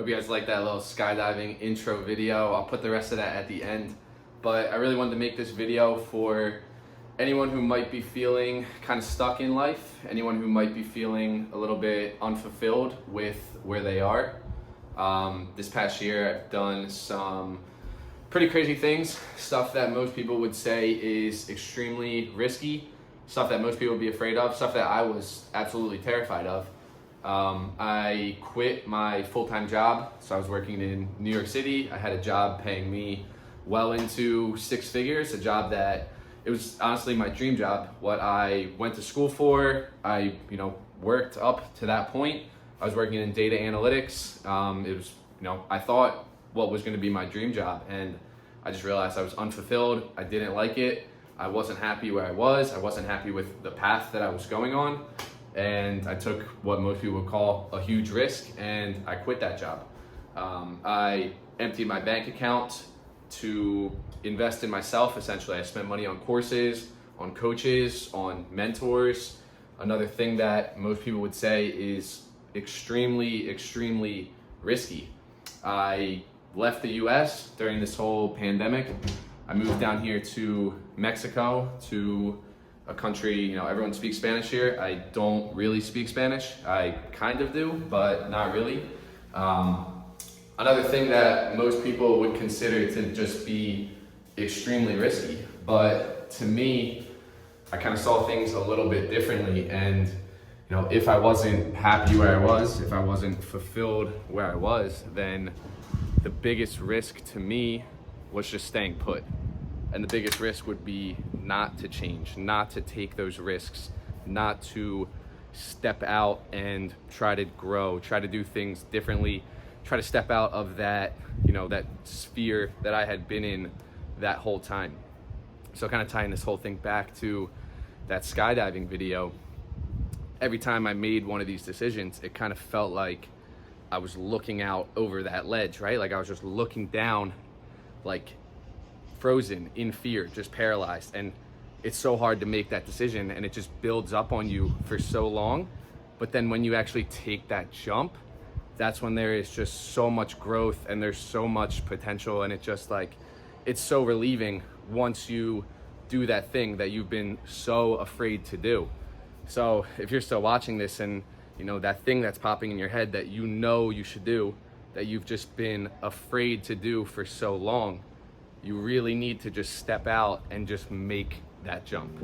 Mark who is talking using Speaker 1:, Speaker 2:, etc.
Speaker 1: Hope you guys like that little skydiving intro video. I'll put the rest of that at the end. But I really wanted to make this video for anyone who might be feeling kind of stuck in life, anyone who might be feeling a little bit unfulfilled with where they are. This past year I've done some pretty crazy things, stuff that most people would say is extremely risky, stuff that most people would be afraid of, stuff that I was absolutely terrified of. I quit my full-time job, so I was working in New York City. I had a job paying me well into six figures, a job that it was honestly my dream job, what I went to school for. I worked up to that point. I was working in data analytics. It was, I thought what was going to be my dream job, and I just realized I was unfulfilled. I didn't like it. I wasn't happy where I was. I wasn't happy with the path that I was going on, and I took what most people would call a huge risk, and I quit that job. I emptied my bank account to invest in myself. Essentially, I spent money on courses, on coaches, on mentors. Another thing that most people would say is extremely risky. I left the US during this whole pandemic. I moved down here to Mexico, to a country, everyone speaks Spanish here. I don't really speak Spanish. I kind of do, but not really. Another thing that most people would consider to just be extremely risky, but to me, I kind of saw things a little bit differently. And if I wasn't happy where I was, if I wasn't fulfilled where I was, then the biggest risk to me was just staying put. And the biggest risk would be not to change, not to take those risks, not to step out and try to grow, try to do things differently, try to step out of that, that sphere that I had been in that whole time. So kind of tying this whole thing back to that skydiving video, every time I made one of these decisions, it kind of felt like I was looking out over that ledge, right? Like I was just looking down, like frozen in fear, just paralyzed. And it's so hard to make that decision, and it just builds up on you for so long. But then when you actually take that jump, that's when there is just so much growth and there's so much potential. And it's so relieving once you do that thing that you've been so afraid to do. So if you're still watching this and that thing that's popping in your head that you should do, that you've just been afraid to do for so long, you really need to just step out and just make that jump.